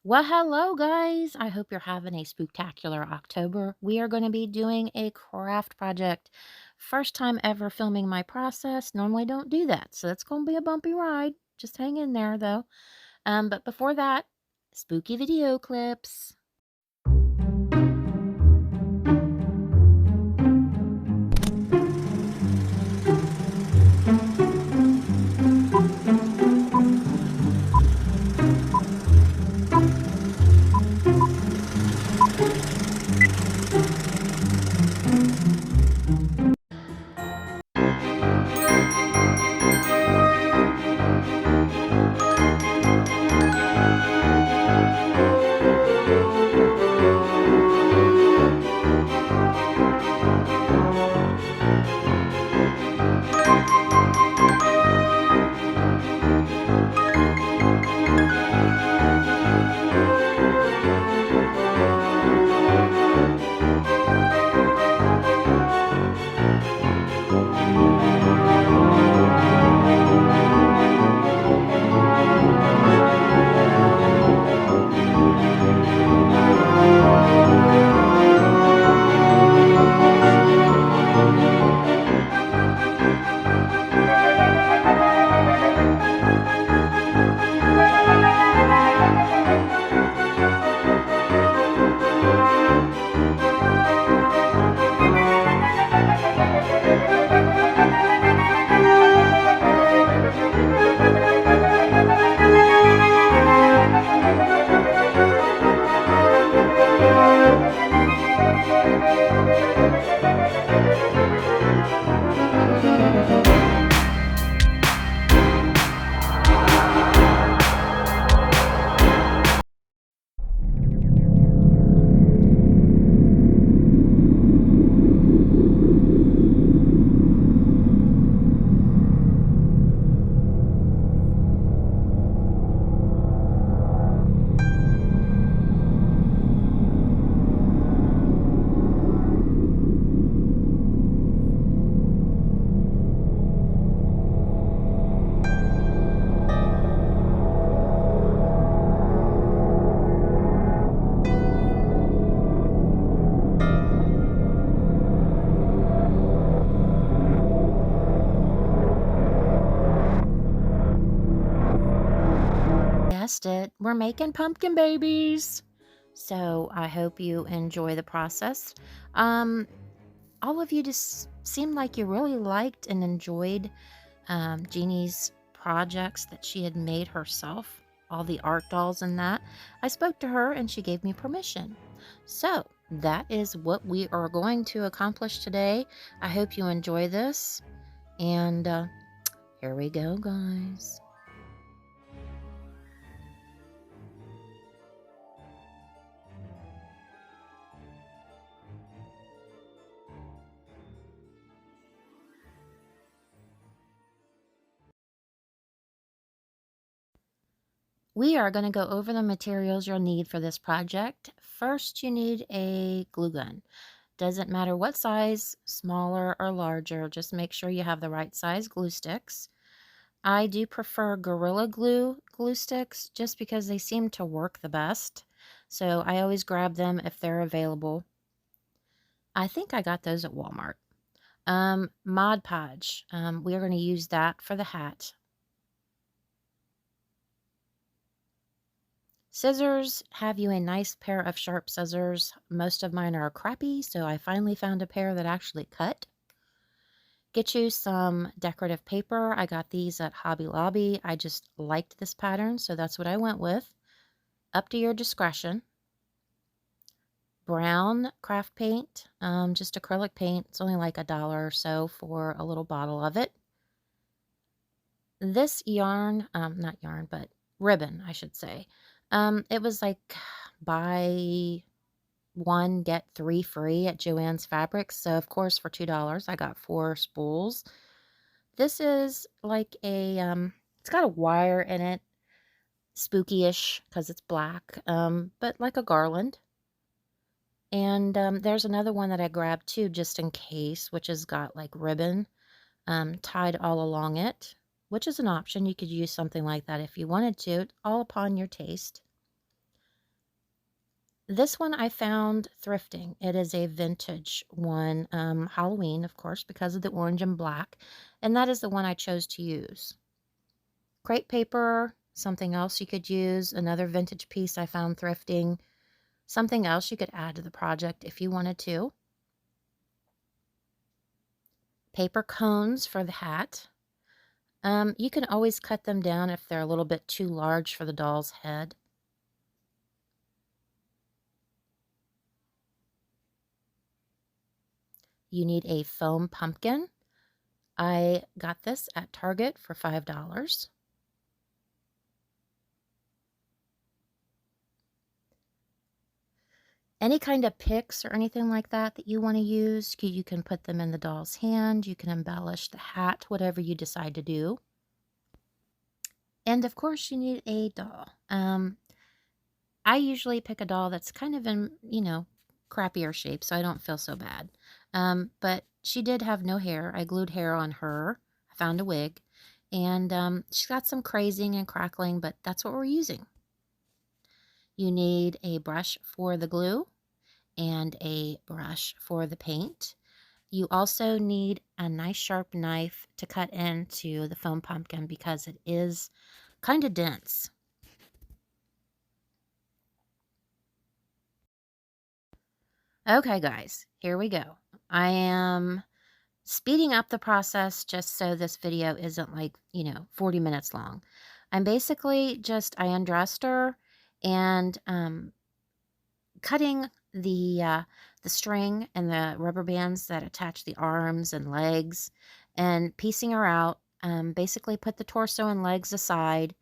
Well, hello, guys. I hope you're having a spooktacular October. We are going to be doing a craft project. First time ever filming my process. Normally don't do that, so it's going to be a bumpy ride. Just hang in there, though. But before that, spooky video clips. Guessed it. We're making pumpkin babies. So I hope you enjoy the process. Um, all of you just seemed like you really liked and enjoyed Jeannie's projects that she had made herself, all the art dolls and that. I spoke to her and she gave me permission. So that is what we are going to accomplish today. I hope you enjoy this. And here we go, guys. We are going to go over the materials you'll need for this project. First, you need a glue gun. Doesn't matter what size, smaller or larger, just make sure you have the right size glue sticks. I do prefer Gorilla glue sticks just because they seem to work the best. So I always grab them if they're available. I think I got those at Walmart. Mod Podge. We are going to use that for the hat. Scissors, have you a nice pair of sharp scissors. Most of mine are crappy, so I finally found a pair that actually cut. Get you some decorative paper. I got these at Hobby Lobby. I just liked this pattern, so that's what I went with. Up to your discretion. Brown craft paint, just acrylic paint. It's only like $1 or so for a little bottle of it. This yarn, not yarn, but ribbon, I should say. It was like buy one, get 3 free at Joann's Fabrics. So, of course, for $2, I got 4 spools. This is like a, it's got a wire in it, spooky-ish because it's black, but like a garland. And there's another one that I grabbed too, just in case, which has got like ribbon tied all along it, which is an option. You could use something like that if you wanted to, all upon your taste. This one I found thrifting. It is a vintage one, Halloween, of course, because of the orange and black, and that is the one I chose to use. Crepe paper, something else you could use, another vintage piece I found thrifting, something else you could add to the project if you wanted to. Paper cones for the hat. You can always cut them down if they're a little bit too large for the doll's head. You need a foam pumpkin. I got this at Target for $5. Any kind of picks or anything like that that you want to use, you can put them in the doll's hand. You can embellish the hat, whatever you decide to do. And of course, you need a doll. I usually pick a doll that's kind of in, crappier shape, so I don't feel so bad. But she did have no hair. I glued hair on her. I found a wig. And she's got some crazing and crackling, but that's what we're using. You need a brush for the glue and a brush for the paint. You also need a nice sharp knife to cut into the foam pumpkin because it is kind of dense. Okay, guys, here we go. I am speeding up the process just so this video isn't like, 40 minutes long. I'm basically I undressed her and cutting the string and the rubber bands that attach the arms and legs and piecing her out. Basically put the torso and legs aside.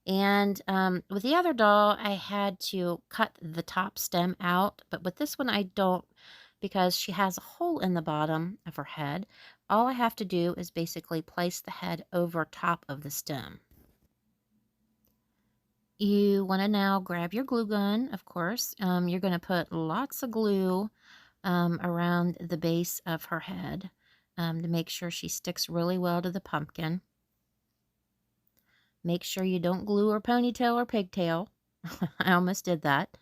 And with the other doll, I had to cut the top stem out. But with this one, I don't, because she has a hole in the bottom of her head. All I have to do is basically place the head over top of the stem. You want to now grab your glue gun, of course. You're going to put lots of glue around the base of her head to make sure she sticks really well to the pumpkin. Make sure you don't glue her ponytail or pigtail. I almost did that.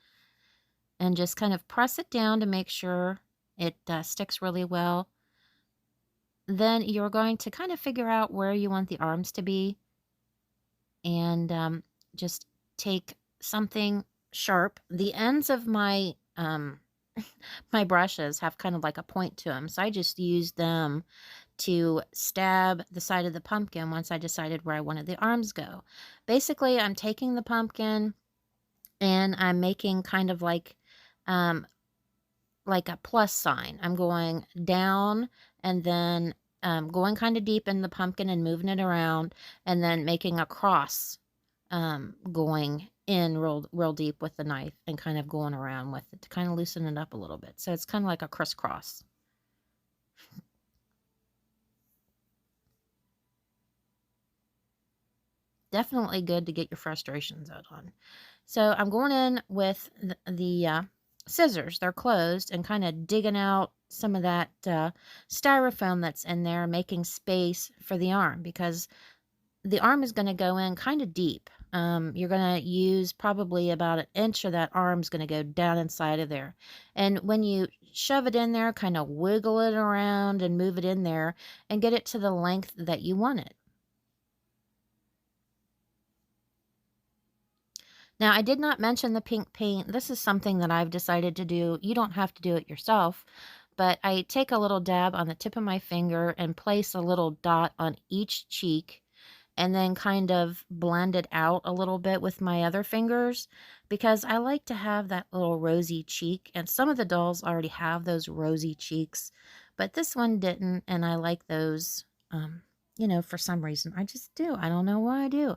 And just kind of press it down to make sure it sticks really well. Then you're going to kind of figure out where you want the arms to be. And just take something sharp. The ends of my my brushes have kind of like a point to them, so I just used them to stab the side of the pumpkin once I decided where I wanted the arms go. Basically, I'm taking the pumpkin and I'm making kind of like a plus sign. I'm going down and then going kind of deep in the pumpkin and moving it around, and then making a cross, going in real deep with the knife and kind of going around with it to kind of loosen it up a little bit. So it's kind of like a crisscross. Definitely good to get your frustrations out on. So I'm going in with the scissors. They're closed, and kind of digging out some of that styrofoam that's in there, making space for the arm, because the arm is going to go in kind of deep. You're going to use probably about an inch of that arm's going to go down inside of there. And when you shove it in there, kind of wiggle it around and move it in there and get it to the length that you want it. Now, I did not mention the pink paint. This is something that I've decided to do. You don't have to do it yourself, but I take a little dab on the tip of my finger and place a little dot on each cheek, and then kind of blend it out a little bit with my other fingers, because I like to have that little rosy cheek. And some of the dolls already have those rosy cheeks, but this one didn't, and I like those. For some reason. I just do. I don't know why I do.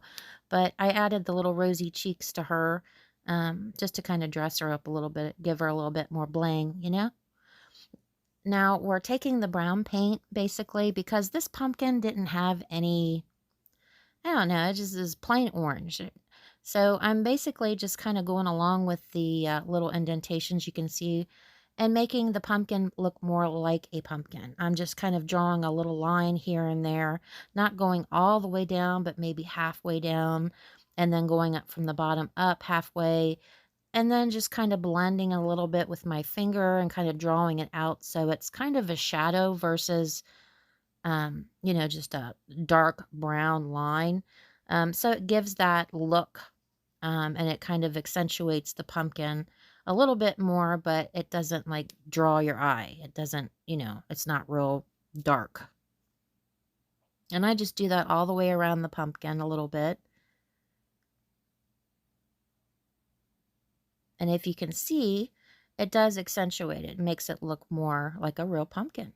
But I added the little rosy cheeks to her, just to kind of dress her up a little bit, give her a little bit more bling. Now, we're taking the brown paint, basically, because this pumpkin didn't have any, I don't know, it just is plain orange. So I'm basically just kind of going along with the little indentations you can see and making the pumpkin look more like a pumpkin. I'm just kind of drawing a little line here and there, not going all the way down, but maybe halfway down, and then going up from the bottom up halfway, and then just kind of blending a little bit with my finger and kind of drawing it out so it's kind of a shadow versus, just a dark brown line. So it gives that look, and it kind of accentuates the pumpkin a little bit more, but it doesn't like draw your eye. It doesn't, it's not real dark. And I just do that all the way around the pumpkin a little bit. And if you can see, it does accentuate it. It makes it look more like a real pumpkin.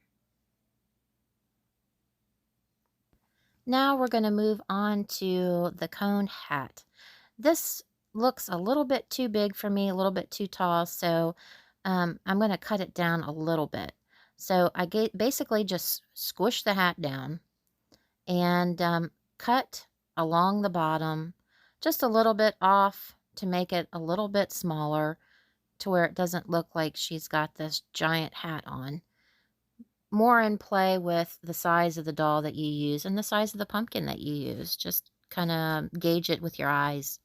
Now we're going to move on to the cone hat. This looks a little bit too big for me, a little bit too tall, so I'm going to cut it down a little bit. So I basically just squish the hat down and cut along the bottom just a little bit off to make it a little bit smaller to where it doesn't look like she's got this giant hat on. More in play with the size of the doll that you use and the size of the pumpkin that you use. Just kind of gauge it with your eyes.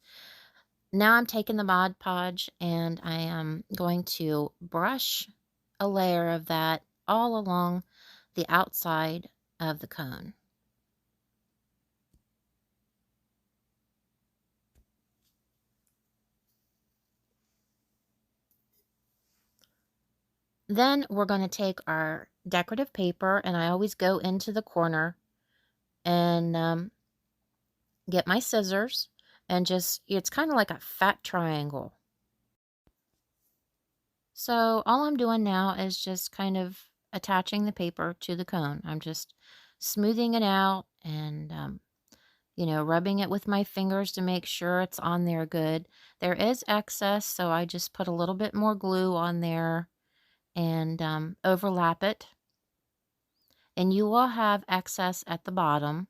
Now I'm taking the Mod Podge and I am going to brush a layer of that all along the outside of the cone. Then we're going to take our decorative paper, and I always go into the corner and get my scissors and it's kind of like a fat triangle. So all I'm doing now is just kind of attaching the paper to the cone. I'm just smoothing it out and, rubbing it with my fingers to make sure it's on there good. There is excess, so I just put a little bit more glue on there and overlap it. And you will have excess at the bottom.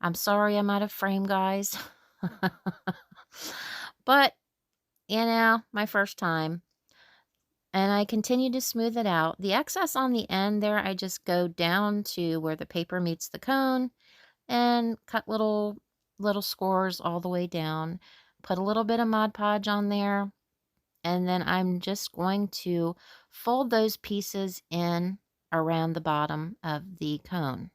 I'm sorry I'm out of frame, guys. But, my first time. And I continue to smooth it out. The excess on the end there, I just go down to where the paper meets the cone and cut little scores all the way down. Put a little bit of Mod Podge on there. And then I'm just going to fold those pieces in around the bottom of the cone.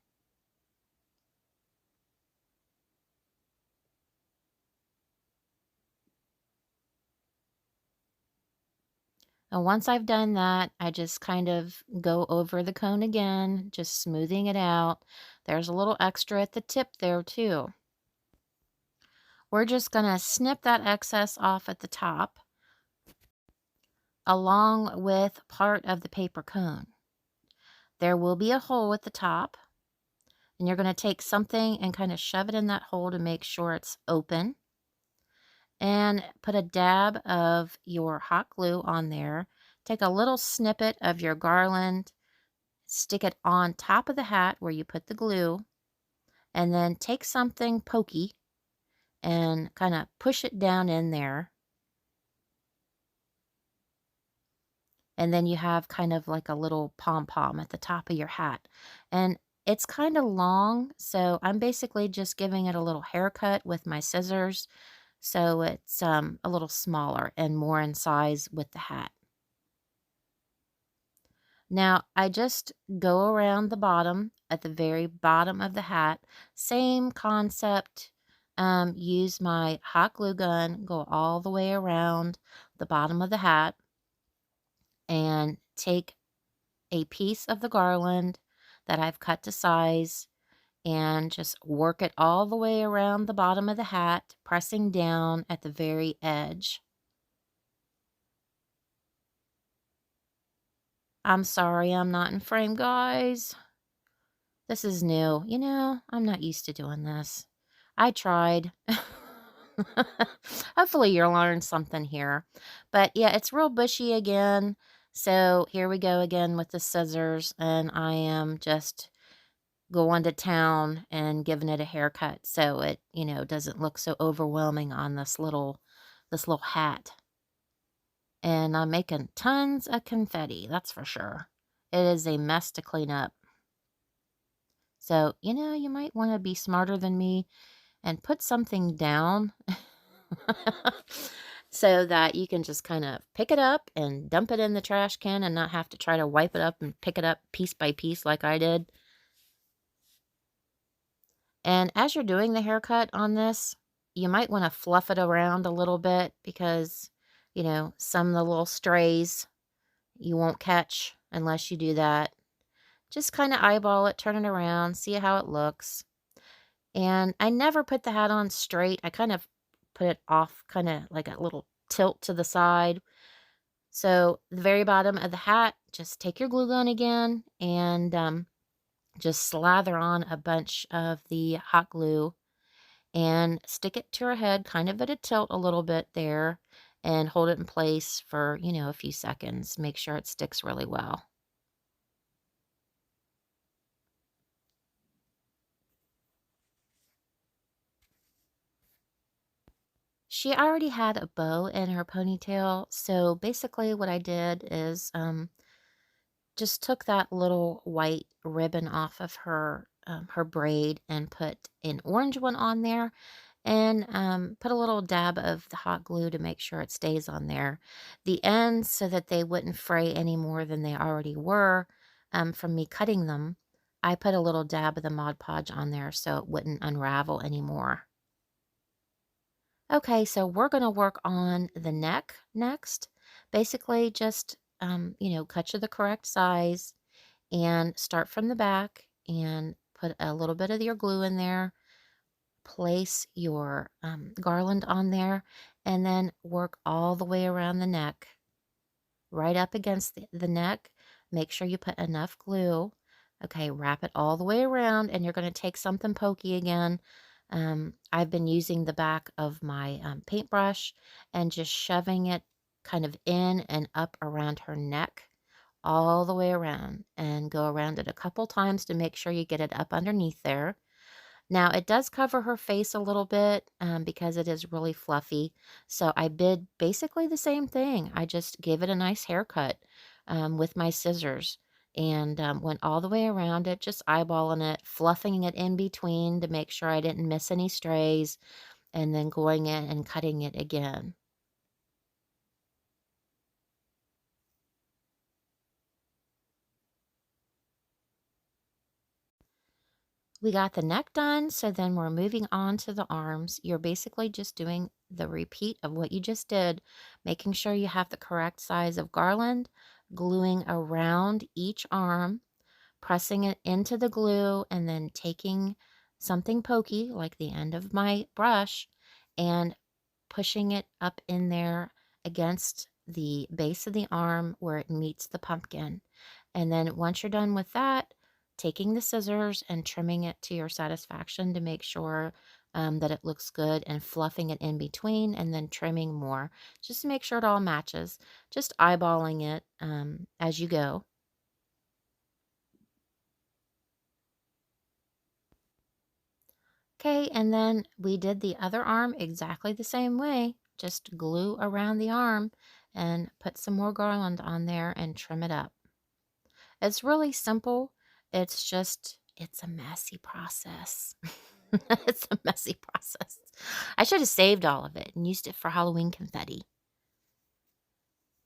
And once I've done that, I just kind of go over the cone again, just smoothing it out. There's a little extra at the tip there too. We're just going to snip that excess off at the top along with part of the paper cone. There will be a hole at the top, and you're going to take something and kind of shove it in that hole to make sure it's open. And put a dab of your hot glue on there. Take a little snippet of your garland, stick it on top of the hat where you put the glue, and then take something pokey and kind of push it down in there. And then you have kind of like a little pom-pom at the top of your hat. And it's kind of long, so I'm basically just giving it a little haircut with my scissors. So it's a little smaller and more in size with the hat. Now, I just go around the bottom, at the very bottom of the hat. Same concept. Use my hot glue gun, go all the way around the bottom of the hat, and take a piece of the garland that I've cut to size and just work it all the way around the bottom of the hat, pressing down at the very edge. I'm sorry I'm not in frame, guys. This is new. I'm not used to doing this. I tried. Hopefully you'll learn something here. But yeah, it's real bushy again. So here we go again with the scissors, and I am just going to town and giving it a haircut so it, doesn't look so overwhelming on this little hat. And I'm making tons of confetti, that's for sure. It is a mess to clean up. So, you might want to be smarter than me and put something down so that you can just kind of pick it up and dump it in the trash can and not have to try to wipe it up and pick it up piece by piece like I did. And as you're doing the haircut on this, you might want to fluff it around a little bit because, some of the little strays you won't catch unless you do that. Just kind of eyeball it, turn it around, see how it looks. And I never put the hat on straight. I kind of put it off, kind of like a little tilt to the side. So the very bottom of the hat, just take your glue gun again and just slather on a bunch of the hot glue and stick it to her head, kind of at a tilt a little bit there, and hold it in place for, a few seconds. Make sure it sticks really well. She already had a bow in her ponytail, so basically what I did is just took that little white ribbon off of her braid and put an orange one on there and put a little dab of the hot glue to make sure it stays on there. The ends so that they wouldn't fray any more than they already were from me cutting them. I put a little dab of the Mod Podge on there so it wouldn't unravel anymore. Okay, so we're going to work on the neck next. Basically, just, cut you the correct size and start from the back and put a little bit of your glue in there. Place your garland on there and then work all the way around the neck, right up against the neck. Make sure you put enough glue. Okay, wrap it all the way around, and you're going to take something pokey again. I've been using the back of my paintbrush and just shoving it kind of in and up around her neck, all the way around, and go around it a couple times to make sure you get it up underneath there. Now, it does cover her face a little bit because it is really fluffy. So I did basically the same thing. I just gave it a nice haircut with my scissors and went all the way around it, just eyeballing it, fluffing it in between to make sure I didn't miss any strays, and then going in and cutting it again. We got the neck done, so then we're moving on to the arms. You're basically just doing the repeat of what you just did, making sure you have the correct size of garland, gluing around each arm, pressing it into the glue, and then taking something pokey, like the end of my brush, and pushing it up in there against the base of the arm where it meets the pumpkin. And then once you're done with that, taking the scissors and trimming it to your satisfaction to make sure that it looks good and fluffing it in between and then trimming more just to make sure it all matches. Just eyeballing it as you go. Okay, and then we did the other arm exactly the same way. Just glue around the arm and put some more garland on there and trim it up. It's really simple. It's a messy process. It's a messy process. I should have saved all of it and used it for Halloween confetti.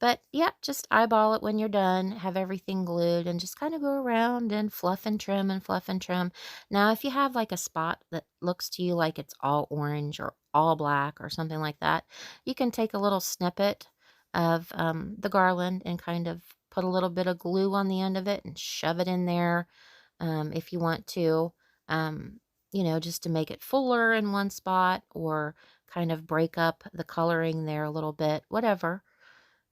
But yeah, just eyeball it when you're done, have everything glued, and just kind of go around and fluff and trim and fluff and trim. Now, if you have like a spot that looks to you like it's all orange or all black or something like that, you can take a little snippet of the garland and kind of put a little bit of glue on the end of it and shove it in there if you want to, just to make it fuller in one spot or kind of break up the coloring there a little bit, whatever.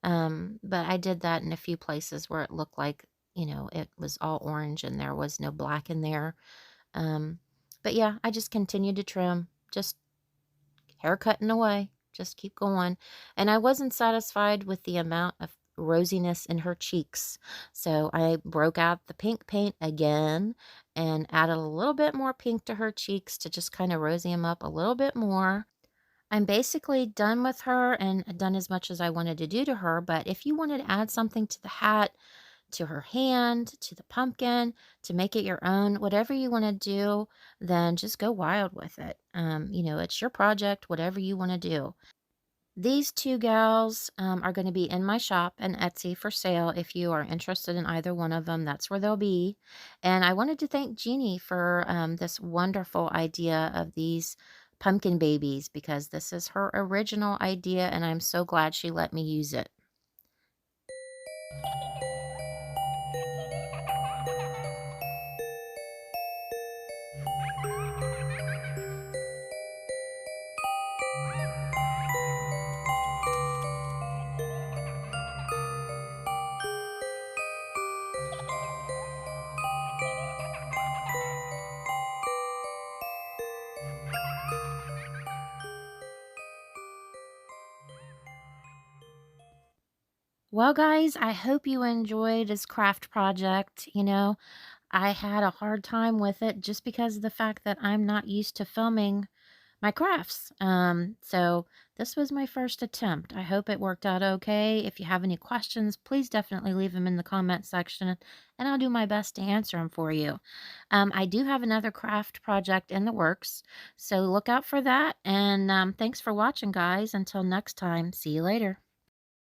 But I did that in a few places where it looked like, it was all orange and there was no black in there. Um, but yeah, I just continued to trim, just haircutting away, just keep going. And I wasn't satisfied with the amount of rosiness in her cheeks. So I broke out the pink paint again and added a little bit more pink to her cheeks to just kind of rosy them up a little bit more. I'm basically done with her and done as much as I wanted to do to her, but if you wanted to add something to the hat, to her hand, to the pumpkin, to make it your own, whatever you want to do, then just go wild with it. It's your project, whatever you want to do. These 2 gals, are gonna be in my shop and Etsy for sale. If you are interested in either one of them, that's where they'll be. And I wanted to thank Jeannie for, this wonderful idea of these pumpkin babies because this is her original idea, and I'm so glad she let me use it. Well, guys, I hope you enjoyed this craft project. I had a hard time with it just because of the fact that I'm not used to filming my crafts. So this was my first attempt. I hope it worked out okay. If you have any questions, please definitely leave them in the comment section and I'll do my best to answer them for you. I do have another craft project in the works, so look out for that. And thanks for watching, guys. Until next time, see you later.